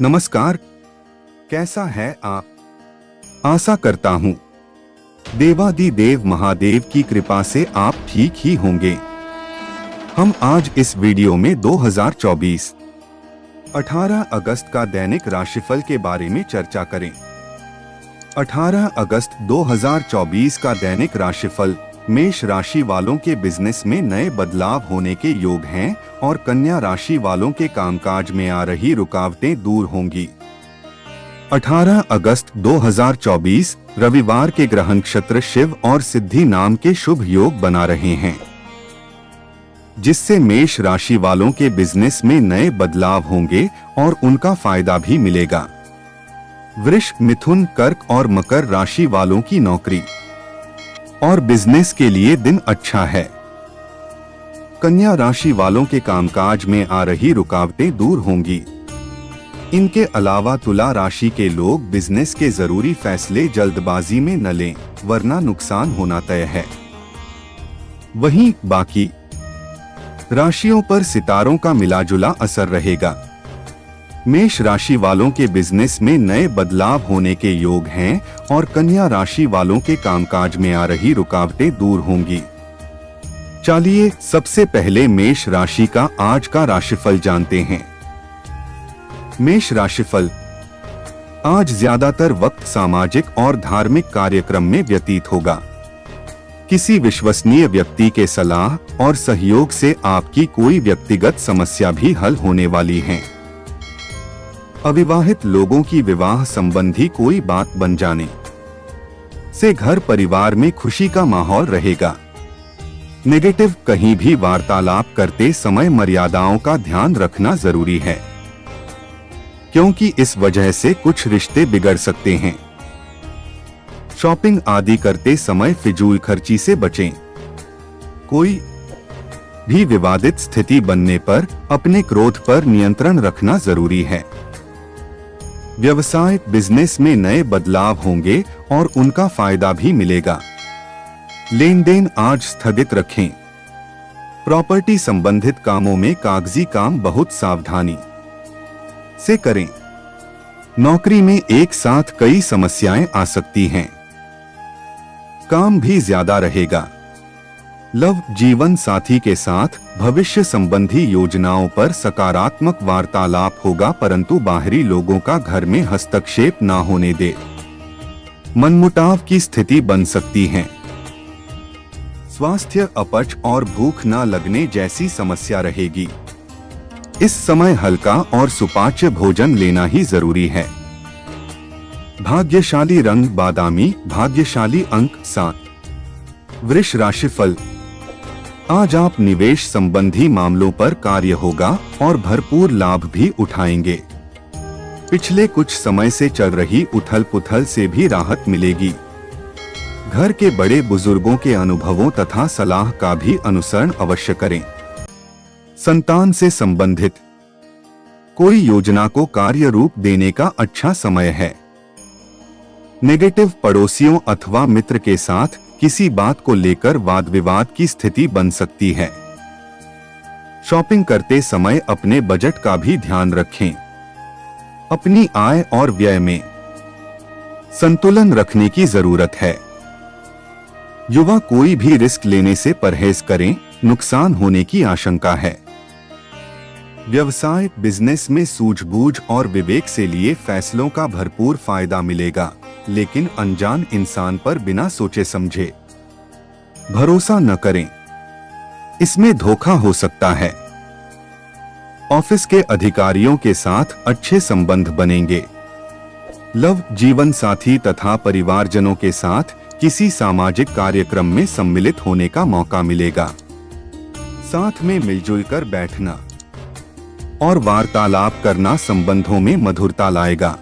नमस्कार, कैसा है आप? आशा करता हूँ देवादिदेव महादेव की कृपा से आप ठीक ही होंगे। हम आज इस वीडियो में 2024 18 अगस्त का दैनिक राशिफल के बारे में चर्चा करें। 18 अगस्त 2024 का दैनिक राशिफल मेष राशि वालों के बिजनेस में नए बदलाव होने के योग हैं और कन्या राशि वालों के कामकाज में आ रही रुकावटें दूर होंगी। 18 अगस्त 2024 रविवार के ग्रह नक्षत्र शिव और सिद्धि नाम के शुभ योग बना रहे हैं, जिससे मेष राशि वालों के बिजनेस में नए बदलाव होंगे और उनका फायदा भी मिलेगा। वृष, मिथुन, कर्क और मकर राशि वालों की नौकरी और बिजनेस के लिए दिन अच्छा है। कन्या राशि वालों के कामकाज में आ रही रुकावटें दूर होंगी। इनके अलावा तुला राशि के लोग बिजनेस के जरूरी फैसले जल्दबाजी में न लें, वरना नुकसान होना तय है। वहीं बाकी राशियों पर सितारों का मिलाजुला असर रहेगा। मेष राशि वालों के बिजनेस में नए बदलाव होने के योग हैं और कन्या राशि वालों के कामकाज में आ रही रुकावटें दूर होंगी। चलिए सबसे पहले मेष राशि का आज का राशिफल जानते हैं। मेष राशिफल, आज ज्यादातर वक्त सामाजिक और धार्मिक कार्यक्रम में व्यतीत होगा। किसी विश्वसनीय व्यक्ति के सलाह और सहयोग से आपकी कोई व्यक्तिगत समस्या भी हल होने वाली है। अविवाहित लोगों की विवाह संबंधी कोई बात बन जाने से घर परिवार में खुशी का माहौल रहेगा। नेगेटिव, कहीं भी वार्तालाप करते समय मर्यादाओं का ध्यान रखना जरूरी है, क्योंकि इस वजह से कुछ रिश्ते बिगड़ सकते हैं। शॉपिंग आदि करते समय फिजूल खर्ची से बचें। कोई भी विवादित स्थिति बनने पर अपने क्रोध पर नियंत्रण रखना जरूरी है। व्यवसाय, बिजनेस में नए बदलाव होंगे और उनका फायदा भी मिलेगा। लेन देन आज स्थगित रखें। प्रॉपर्टी संबंधित कामों में कागजी काम बहुत सावधानी से करें। नौकरी में एक साथ कई समस्याएं आ सकती हैं। काम भी ज्यादा रहेगा। लव, जीवन साथी के साथ भविष्य संबंधी योजनाओं पर सकारात्मक वार्तालाप होगा, परंतु बाहरी लोगों का घर में हस्तक्षेप न होने दे। मनमुटाव की स्थिति बन सकती है। स्वास्थ्य, अपच और भूख न लगने जैसी समस्या रहेगी। इस समय हल्का और सुपाच्य भोजन लेना ही जरूरी है। भाग्यशाली रंग बादामी, भाग्यशाली अंक 7। वृष राशिफल, आज आप निवेश संबंधी मामलों पर कार्य होगा और भरपूर लाभ भी उठाएंगे। पिछले कुछ समय से चल रही उथल-पुथल से भी राहत मिलेगी। घर के बड़े बुजुर्गों के अनुभवों तथा सलाह का भी अनुसरण अवश्य करें। संतान से संबंधित कोई योजना को कार्य रूप देने का अच्छा समय है। नेगेटिव, पड़ोसियों अथवा मित्र के साथ किसी बात को लेकर वाद विवाद की स्थिति बन सकती है। शॉपिंग करते समय अपने बजट का भी ध्यान रखें। अपनी आय और व्यय में संतुलन रखने की जरूरत है। युवा, कोई भी रिस्क लेने से परहेज करें, नुकसान होने की आशंका है। व्यवसाय, बिजनेस में सूझबूझ और विवेक से लिए फैसलों का भरपूर फायदा मिलेगा, लेकिन अनजान इंसान पर बिना सोचे समझे भरोसा न करें, इसमें धोखा हो सकता है। ऑफिस के अधिकारियों के साथ अच्छे संबंध बनेंगे। लव, जीवन साथी तथा परिवारजनों के साथ किसी सामाजिक कार्यक्रम में सम्मिलित होने का मौका मिलेगा। साथ में मिलजुल कर बैठना और वार्तालाप करना संबंधों में मधुरता लाएगा।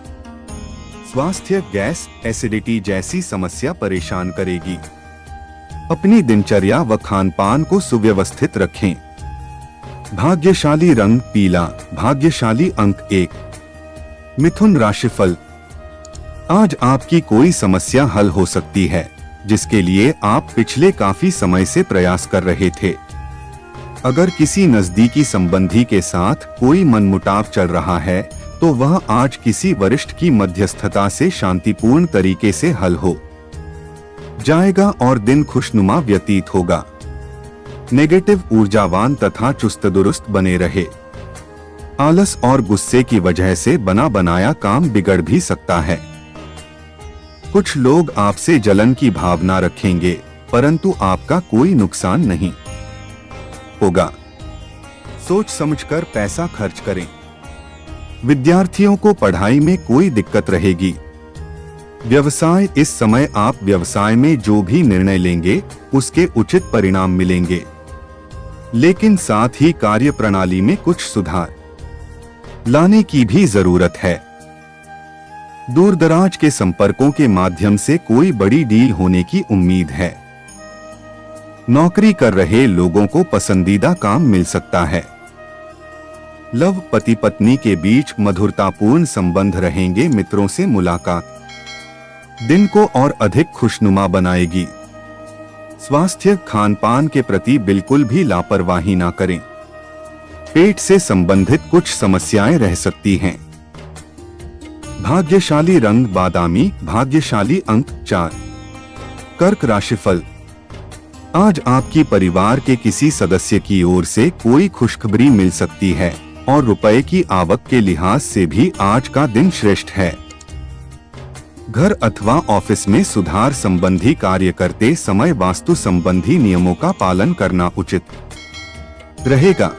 स्वास्थ्य, गैस, एसिडिटी जैसी समस्या परेशान करेगी। अपनी दिनचर्या व खानपान को सुव्यवस्थित रखें। भाग्यशाली रंग पीला, भाग्यशाली अंक 1। मिथुन राशिफल, आज आपकी कोई समस्या हल हो सकती है, जिसके लिए आप पिछले काफी समय से प्रयास कर रहे थे। अगर किसी नजदीकी संबंधी के साथ कोई मनमुटाव चल रहा है तो वह आज किसी वरिष्ठ की मध्यस्थता से शांतिपूर्ण तरीके से हल हो जाएगा और दिन खुशनुमा व्यतीत होगा। नेगेटिव ऊर्जावान तथा चुस्त दुरुस्त बने रहे। आलस और गुस्से की वजह से बना बनाया काम बिगड़ भी सकता है। कुछ लोग आपसे जलन की भावना रखेंगे, परंतु आपका कोई नुकसान नहीं होगा। सोच समझकर पैसा खर्च करें। विद्यार्थियों को पढ़ाई में कोई दिक्कत रहेगी। व्यवसाय, इस समय आप व्यवसाय में जो भी निर्णय लेंगे उसके उचित परिणाम मिलेंगे, लेकिन साथ ही कार्य प्रणाली में कुछ सुधार लाने की भी जरूरत है। दूर दराज के संपर्कों के माध्यम से कोई बड़ी डील होने की उम्मीद है। नौकरी कर रहे लोगों को पसंदीदा काम मिल सकता है। लव, पति पत्नी के बीच मधुरतापूर्ण संबंध रहेंगे। मित्रों से मुलाकात दिन को और अधिक खुशनुमा बनाएगी। स्वास्थ्य, खान पान के प्रति बिल्कुल भी लापरवाही ना करें। पेट से संबंधित कुछ समस्याएं रह सकती हैं। भाग्यशाली रंग बादामी, भाग्यशाली अंक 4। कर्क राशिफल, आज आपकी परिवार के किसी सदस्य की ओर से कोई खुशखबरी मिल सकती है और रुपए की आवक के लिहाज से भी आज का दिन श्रेष्ठ है। घर अथवा ऑफिस में सुधार संबंधी कार्य करते समय वास्तु संबंधी नियमों का पालन करना उचित रहेगा।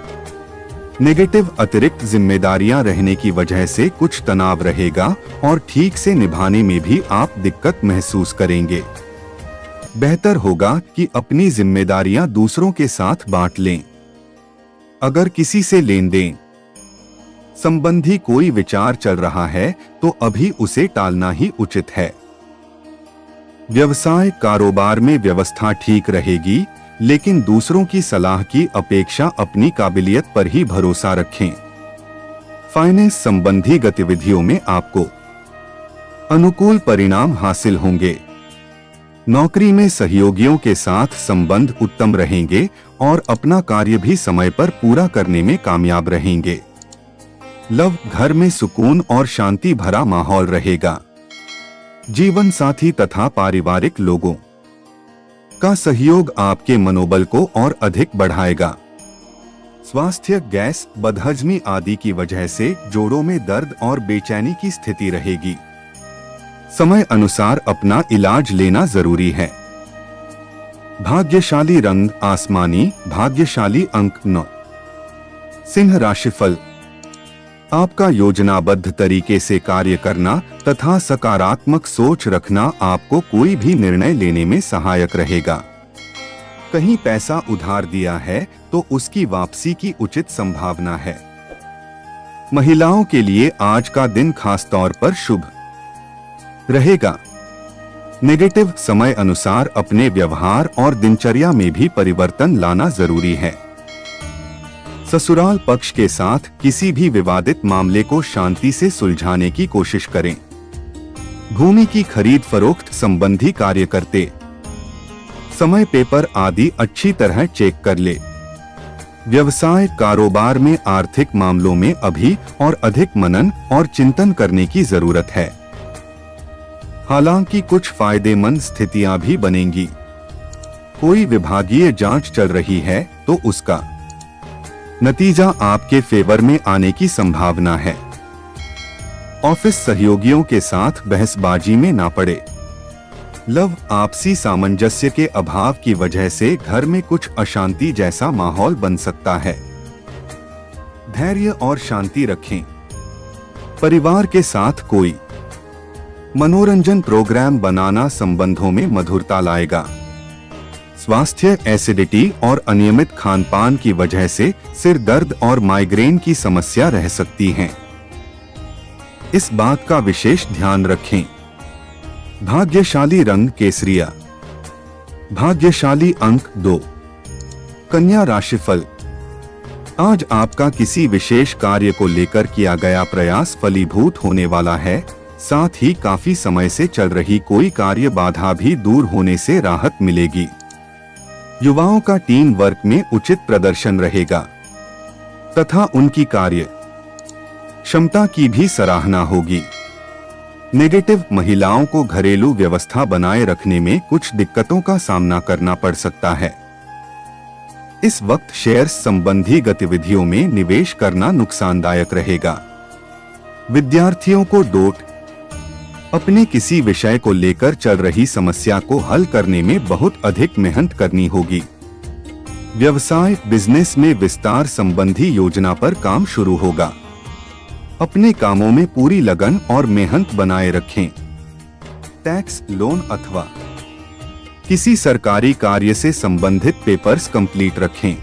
नेगेटिव, अतिरिक्त जिम्मेदारियां रहने की वजह से कुछ तनाव रहेगा और ठीक से निभाने में भी आप दिक्कत महसूस करेंगे। बेहतर होगा कि अपनी जिम्मेदारियां दूसरों के साथ बांट लें। अगर किसी से लेन देन संबंधी कोई विचार चल रहा है तो अभी उसे टालना ही उचित है। व्यवसाय, कारोबार में व्यवस्था ठीक रहेगी, लेकिन दूसरों की सलाह की अपेक्षा अपनी काबिलियत पर ही भरोसा रखें। फाइनेंस संबंधी गतिविधियों में आपको अनुकूल परिणाम हासिल होंगे। नौकरी में सहयोगियों के साथ संबंध उत्तम रहेंगे और अपना कार्य भी समय पर पूरा करने में कामयाब रहेंगे। लव, घर में सुकून और शांति भरा माहौल रहेगा। जीवन साथी तथा पारिवारिक लोगों का सहयोग आपके मनोबल को और अधिक बढ़ाएगा। स्वास्थ्य, गैस, बदहजमी आदि की वजह से जोड़ों में दर्द और बेचैनी की स्थिति रहेगी। समय अनुसार अपना इलाज लेना जरूरी है। भाग्यशाली रंग आसमानी, भाग्यशाली अंक 9। सिंह राशिफल, आपका योजनाबद्ध तरीके से कार्य करना तथा सकारात्मक सोच रखना आपको कोई भी निर्णय लेने में सहायक रहेगा। कहीं पैसा उधार दिया है तो उसकी वापसी की उचित संभावना है। महिलाओं के लिए आज का दिन खास तौर पर शुभ रहेगा। नेगेटिव, समय अनुसार अपने व्यवहार और दिनचर्या में भी परिवर्तन लाना जरूरी है। ससुराल पक्ष के साथ किसी भी विवादित मामले को शांति से सुलझाने की कोशिश करें। भूमि की खरीद फरोख्त संबंधी कार्य करते समय पेपर आदि अच्छी तरह चेक कर ले। व्यवसाय, कारोबार में आर्थिक मामलों में अभी और अधिक मनन और चिंतन करने की जरूरत है। हालांकि कुछ फायदेमंद स्थितियां भी बनेंगी। कोई विभागीय जांच चल रही है तो उसका नतीजा आपके फेवर में आने की संभावना है। ऑफिस सहयोगियों के साथ बहसबाजी में ना पड़े। लव, आपसी सामंजस्य के अभाव की वजह से घर में कुछ अशांति जैसा माहौल बन सकता है। धैर्य और शांति रखें। परिवार के साथ कोई मनोरंजन प्रोग्राम बनाना संबंधों में मधुरता लाएगा। स्वास्थ्य, एसिडिटी और अनियमित खानपान की वजह से सिर दर्द और माइग्रेन की समस्या रह सकती है। इस बात का विशेष ध्यान रखें। भाग्यशाली रंग केसरिया, भाग्यशाली अंक 2। कन्या राशिफल, आज आपका किसी विशेष कार्य को लेकर किया गया प्रयास फलीभूत होने वाला है। साथ ही काफी समय से चल रही कोई कार्य बाधा भी दूर होने से राहत मिलेगी। युवाओं का टीम वर्क में उचित प्रदर्शन रहेगा तथा उनकी कार्य क्षमता की भी सराहना होगी। नेगेटिव, महिलाओं को घरेलू व्यवस्था बनाए रखने में कुछ दिक्कतों का सामना करना पड़ सकता है। इस वक्त शेयर्स संबंधी गतिविधियों में निवेश करना नुकसानदायक रहेगा। विद्यार्थियों को डोट, अपने किसी विषय को लेकर चल रही समस्या को हल करने में बहुत अधिक मेहनत करनी होगी। व्यवसाय, बिजनेस में विस्तार संबंधी योजना पर काम शुरू होगा। अपने कामों में पूरी लगन और मेहनत बनाए रखें। टैक्स, लोन अथवा किसी सरकारी कार्य से संबंधित पेपर्स कंप्लीट रखें।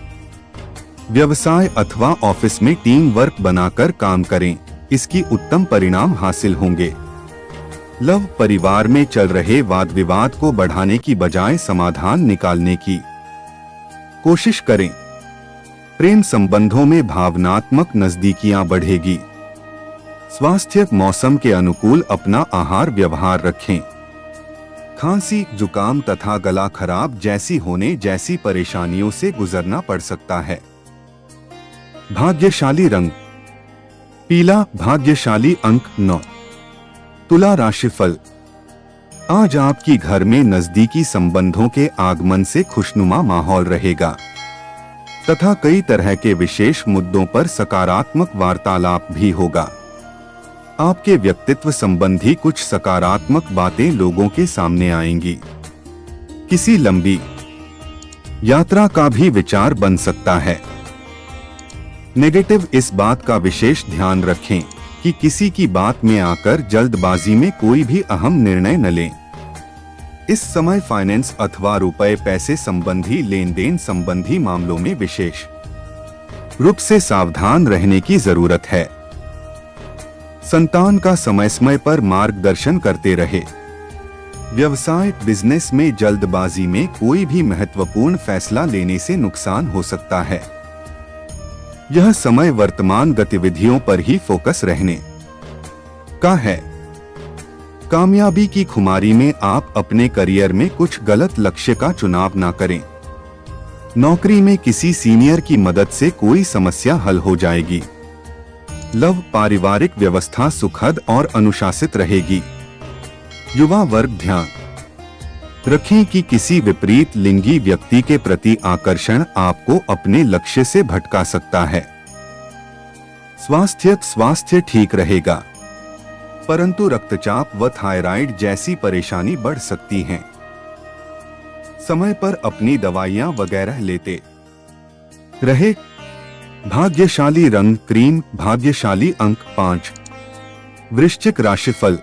व्यवसाय अथवा ऑफिस में टीम वर्क बनाकर काम करें, इसकी उत्तम परिणाम हासिल होंगे। लव, परिवार में चल रहे वाद विवाद को बढ़ाने की बजाय समाधान निकालने की कोशिश करें। प्रेम संबंधों में भावनात्मक नजदीकियां बढ़ेगी। स्वास्थ्य, मौसम के अनुकूल अपना आहार व्यवहार रखें। खांसी, जुकाम तथा गला खराब जैसी होने जैसी परेशानियों से गुजरना पड़ सकता है। भाग्यशाली रंग पीला, भाग्यशाली अंक 9। तुला राशिफल, आज आपकी घर में नजदीकी संबंधों के आगमन से खुशनुमा माहौल रहेगा तथा कई तरह के विशेष मुद्दों पर सकारात्मक वार्तालाप भी होगा। आपके व्यक्तित्व संबंधी कुछ सकारात्मक बातें लोगों के सामने आएंगी। किसी लंबी यात्रा का भी विचार बन सकता है। नेगेटिव, इस बात का विशेष ध्यान रखें कि किसी की बात में आकर जल्दबाजी में कोई भी अहम निर्णय न लें। इस समय फाइनेंस अथवा रुपए पैसे संबंधी लेन देन संबंधी मामलों में विशेष रूप से सावधान रहने की जरूरत है। संतान का समय पर मार्गदर्शन करते रहे। व्यवसाय, बिजनेस में जल्दबाजी में कोई भी महत्वपूर्ण फैसला लेने से नुकसान हो सकता है। यह समय वर्तमान गतिविधियों पर ही फोकस रहने का है। कामयाबी की खुमारी में आप अपने करियर में कुछ गलत लक्ष्य का चुनाव ना करें। नौकरी में किसी सीनियर की मदद से कोई समस्या हल हो जाएगी। लव, पारिवारिक व्यवस्था सुखद और अनुशासित रहेगी। युवा वर्ग, ध्यान रखें कि किसी विपरीत लिंगी व्यक्ति के प्रति आकर्षण आपको अपने लक्ष्य से भटका सकता है। स्वास्थ्य ठीक रहेगा, परंतु रक्तचाप व थायराइड जैसी परेशानी बढ़ सकती है। समय पर अपनी दवाइयां वगैरह लेते रहे। भाग्यशाली रंग क्रीम, भाग्यशाली अंक 5। वृश्चिक राशिफल,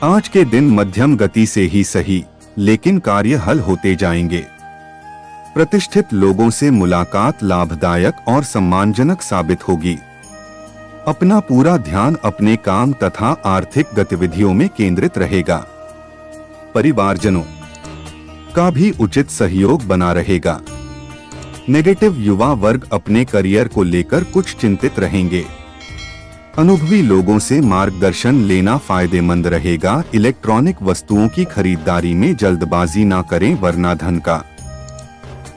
आज के दिन मध्यम गति से ही सही, लेकिन कार्य हल होते जाएंगे। प्रतिष्ठित लोगों से मुलाकात लाभदायक और सम्मानजनक साबित होगी। अपना पूरा ध्यान अपने काम तथा आर्थिक गतिविधियों में केंद्रित रहेगा। परिवारजनों का भी उचित सहयोग बना रहेगा। नेगेटिव, युवा वर्ग अपने करियर को लेकर कुछ चिंतित रहेंगे। अनुभवी लोगों से मार्गदर्शन लेना फायदेमंद रहेगा। इलेक्ट्रॉनिक वस्तुओं की खरीदारी में जल्दबाजी ना करें, वरना धन का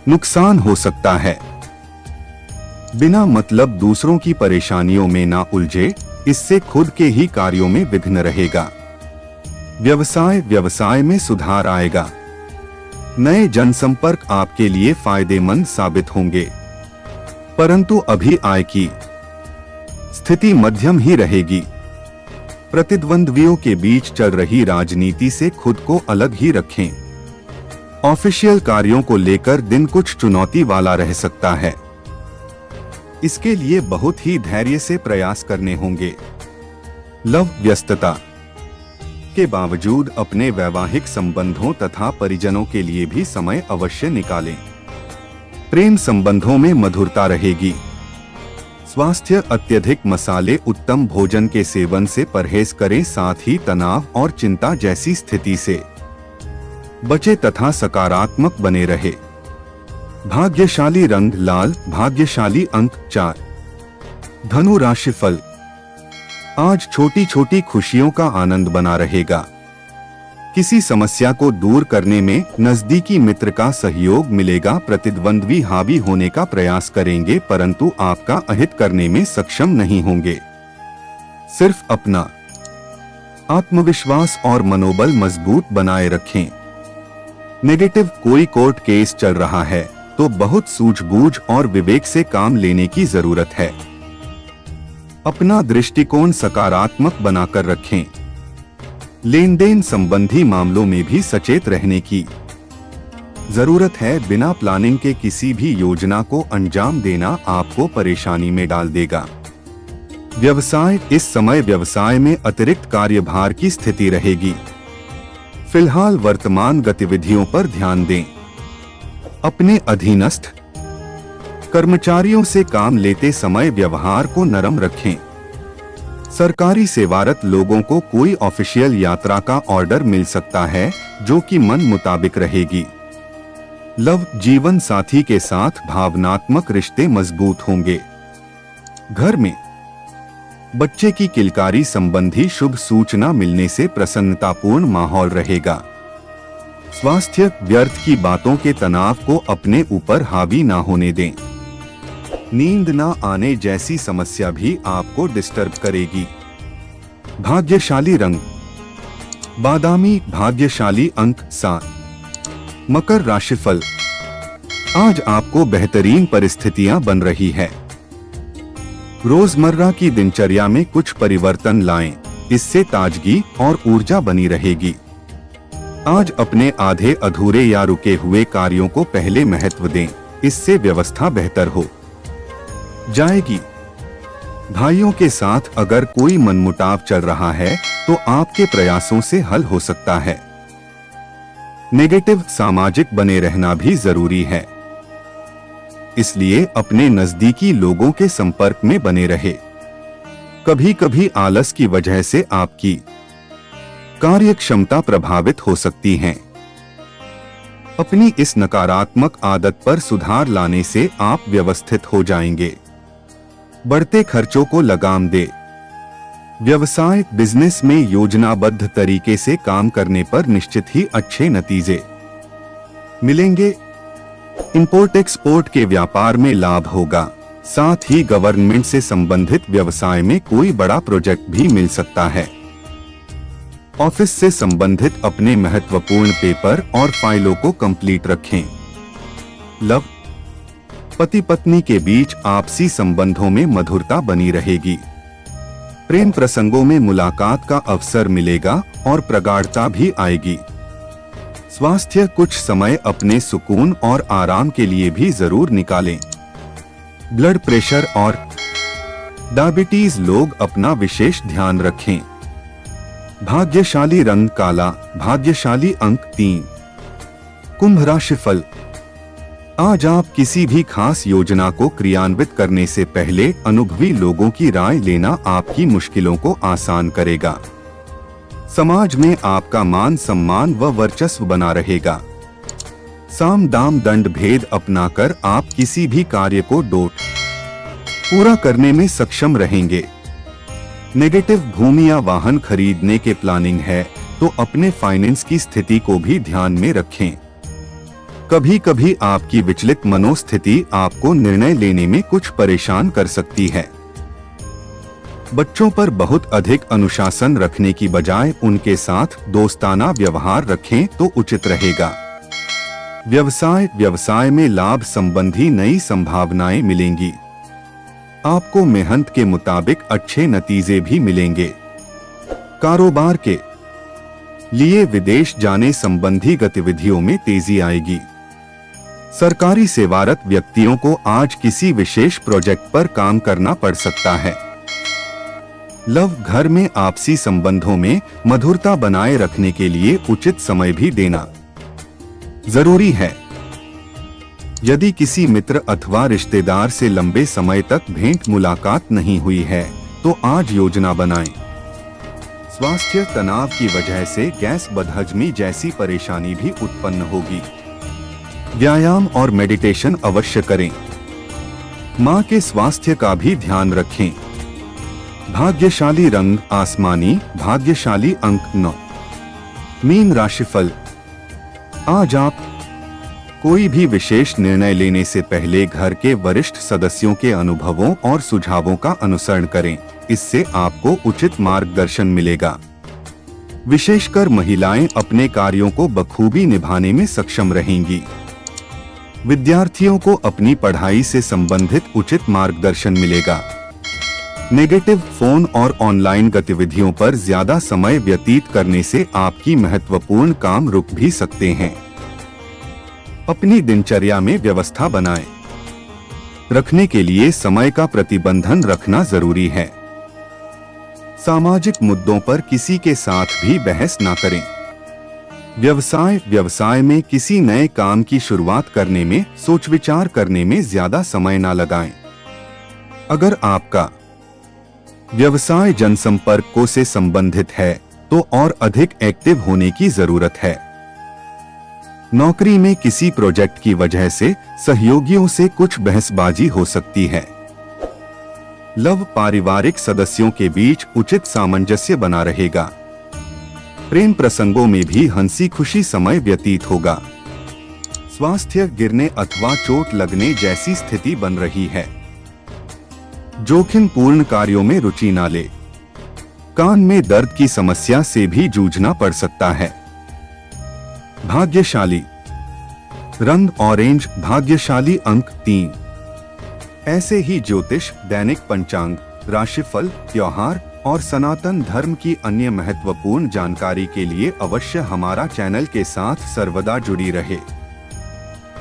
नुकसान हो सकता है। बिना मतलब दूसरों की परेशानियों में ना उलझे, इससे खुद के ही कार्यों में विघ्न रहेगा। व्यवसाय में सुधार आएगा। नए जनसंपर्क आपके लिए फायदेमंद साबित होंगे, परंतु अभी आय की स्थिति मध्यम ही रहेगी। प्रतिद्वंद्वियों के बीच चल रही राजनीति से खुद को अलग ही रखें। ऑफिशियल कार्यों को लेकर दिन कुछ चुनौती वाला रह सकता है। इसके लिए बहुत ही धैर्य से प्रयास करने होंगे। लव, व्यस्तता के बावजूद अपने वैवाहिक संबंधों तथा परिजनों के लिए भी समय अवश्य निकालें। प्रेम संबंधों में मधुरता रहेगी। स्वास्थ्य, अत्यधिक मसाले, उत्तम भोजन के सेवन से परहेज करें, साथ ही तनाव और चिंता जैसी स्थिति से बचे तथा सकारात्मक बने रहे। भाग्यशाली रंग लाल, भाग्यशाली अंक 4। धनु राशिफल, आज छोटी छोटी खुशियों का आनंद बना रहेगा। किसी समस्या को दूर करने में नजदीकी मित्र का सहयोग मिलेगा। प्रतिद्वंद्वी हावी होने का प्रयास करेंगे, परंतु आपका अहित करने में सक्षम नहीं होंगे। सिर्फ अपना आत्मविश्वास और मनोबल मजबूत बनाए रखें। नेगेटिव कोई कोर्ट केस चल रहा है तो बहुत सूझबूझ और विवेक से काम लेने की जरूरत है। अपना दृष्टिकोण सकारात्मक बनाकर रखें। लेन देन संबंधी मामलों में भी सचेत रहने की जरूरत है। बिना प्लानिंग के किसी भी योजना को अंजाम देना आपको परेशानी में डाल देगा। व्यवसाय, इस समय व्यवसाय में अतिरिक्त कार्यभार की स्थिति रहेगी। फिलहाल वर्तमान गतिविधियों पर ध्यान दें। अपने अधीनस्थ कर्मचारियों से काम लेते समय व्यवहार को नरम रखें। सरकारी सेवारत लोगों को कोई ऑफिशियल यात्रा का ऑर्डर मिल सकता है जो कि मन मुताबिक रहेगी। लव, जीवन साथी के साथ भावनात्मक रिश्ते मजबूत होंगे। घर में बच्चे की किलकारी संबंधी शुभ सूचना मिलने से प्रसन्नतापूर्ण माहौल रहेगा। स्वास्थ्य, व्यर्थ की बातों के तनाव को अपने ऊपर हावी ना होने दें। नींद ना आने जैसी समस्या भी आपको डिस्टर्ब करेगी। भाग्यशाली रंग बादामी, भाग्यशाली अंक 7। मकर राशिफल, आज आपको बेहतरीन परिस्थितियां बन रही है। रोजमर्रा की दिनचर्या में कुछ परिवर्तन लाएं, इससे ताजगी और ऊर्जा बनी रहेगी। आज अपने आधे अधूरे या रुके हुए कार्यों को पहले महत्व दें, इससे व्यवस्था बेहतर हो जाएगी। भाइयों के साथ अगर कोई मनमुटाव चल रहा है तो आपके प्रयासों से हल हो सकता है। नेगेटिव, सामाजिक बने रहना भी जरूरी है, इसलिए अपने नजदीकी लोगों के संपर्क में बने रहे। कभी कभी आलस की वजह से आपकी कार्य क्षमता प्रभावित हो सकती है। अपनी इस नकारात्मक आदत पर सुधार लाने से आप व्यवस्थित हो जाएंगे। बढ़ते खर्चों को लगाम दे। व्यवसाय, बिजनेस में योजनाबद्ध तरीके से काम करने पर निश्चित ही अच्छे नतीजे मिलेंगे। इंपोर्ट एक्सपोर्ट के व्यापार में लाभ होगा। साथ ही गवर्नमेंट से संबंधित व्यवसाय में कोई बड़ा प्रोजेक्ट भी मिल सकता है। ऑफिस से संबंधित अपने महत्वपूर्ण पेपर और फाइलों को कंप्लीट रखें। लव, पति पत्नी के बीच आपसी संबंधों में मधुरता बनी रहेगी। प्रेम प्रसंगों में मुलाकात का अवसर मिलेगा और प्रगाढ़ता भी आएगी। स्वास्थ्य, कुछ समय अपने सुकून और आराम के लिए भी जरूर निकालें। ब्लड प्रेशर और डायबिटीज, लोग अपना विशेष ध्यान रखें। भाग्यशाली रंग काला, भाग्यशाली अंक 3। कुंभ राशिफल, आज आप किसी भी खास योजना को क्रियान्वित करने से पहले अनुभवी लोगों की राय लेना आपकी मुश्किलों को आसान करेगा। समाज में आपका मान सम्मान व वर्चस्व बना रहेगा। साम दाम दंड भेद अपनाकर आप किसी भी कार्य को पूरा करने में सक्षम रहेंगे। नेगेटिव, भूमि या वाहन खरीदने के प्लानिंग है तो अपने फाइनेंस की स्थिति को भी ध्यान में रखें। कभी कभी आपकी विचलित मनोस्थिति आपको निर्णय लेने में कुछ परेशान कर सकती है। बच्चों पर बहुत अधिक अनुशासन रखने की बजाय उनके साथ दोस्ताना व्यवहार रखें तो उचित रहेगा। व्यवसाय में लाभ संबंधी नई संभावनाएं मिलेंगी। आपको मेहनत के मुताबिक अच्छे नतीजे भी मिलेंगे। कारोबार के लिए विदेश जाने संबंधी गतिविधियों में तेजी आएगी। सरकारी सेवारत व्यक्तियों को आज किसी विशेष प्रोजेक्ट पर काम करना पड़ सकता है। लव, घर में आपसी संबंधों में मधुरता बनाए रखने के लिए उचित समय भी देना जरूरी है। यदि किसी मित्र अथवा रिश्तेदार से लंबे समय तक भेंट मुलाकात नहीं हुई है तो आज योजना बनाएं। स्वास्थ्य, तनाव की वजह से गैस, बदहजमी जैसी परेशानी भी उत्पन्न होगी। व्यायाम और मेडिटेशन अवश्य करें। मां के स्वास्थ्य का भी ध्यान रखें। भाग्यशाली रंग आसमानी, भाग्यशाली अंक 9। मीन राशिफल, आज आप कोई भी विशेष निर्णय लेने से पहले घर के वरिष्ठ सदस्यों के अनुभवों और सुझावों का अनुसरण करें, इससे आपको उचित मार्गदर्शन मिलेगा। विशेषकर महिलाएं अपने कार्यों को बखूबी निभाने में सक्षम रहेंगी। विद्यार्थियों को अपनी पढ़ाई से संबंधित उचित मार्गदर्शन मिलेगा। नेगेटिव फोन और ऑनलाइन गतिविधियों पर ज्यादा समय व्यतीत करने से आपकी महत्वपूर्ण काम रुक भी सकते हैं। अपनी दिनचर्या में व्यवस्था बनाएं। रखने के लिए समय का प्रतिबंधन रखना जरूरी है। सामाजिक मुद्दों पर किसी के साथ भी बहस ना करें। व्यवसाय में किसी नए काम की शुरुआत करने में सोच विचार करने में ज्यादा समय ना लगाएं। अगर आपका व्यवसाय जनसंपर्क से संबंधित है तो और अधिक एक्टिव होने की जरूरत है। नौकरी में किसी प्रोजेक्ट की वजह से सहयोगियों से कुछ बहसबाजी हो सकती है। लव पारिवारिक सदस्यों के बीच उचित सामंजस्य बना रहेगा। प्रेम प्रसंगों में भी हंसी खुशी समय व्यतीत होगा। स्वास्थ्य गिरने अथवा चोट लगने जैसी स्थिति बन रही है। जोखिमपूर्ण कार्यों में रुचि न ले। कान में दर्द की समस्या से भी जूझना पड़ सकता है। भाग्यशाली रंग ऑरेंज, भाग्यशाली अंक 3। ऐसे ही ज्योतिष, दैनिक पंचांग, राशिफल, त्योहार और सनातन धर्म की अन्य महत्वपूर्ण जानकारी के लिए अवश्य हमारा चैनल के साथ सर्वदा जुड़ी रहे।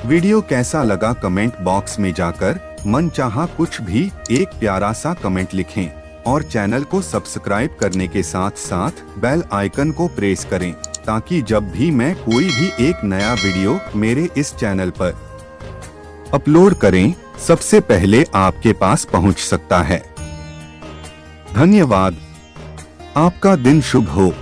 वीडियो कैसा लगा कमेंट बॉक्स में जाकर मनचाहा कुछ भी एक प्यारा सा कमेंट लिखें और चैनल को सब्सक्राइब करने के साथ साथ बेल आइकन को प्रेस करें ताकि जब भी मैं कोई भी एक नया वीडियो मेरे इस चैनल पर अपलोड करें सबसे पहले आपके पास पहुंच सकता है। धन्यवाद। आपका दिन शुभ हो।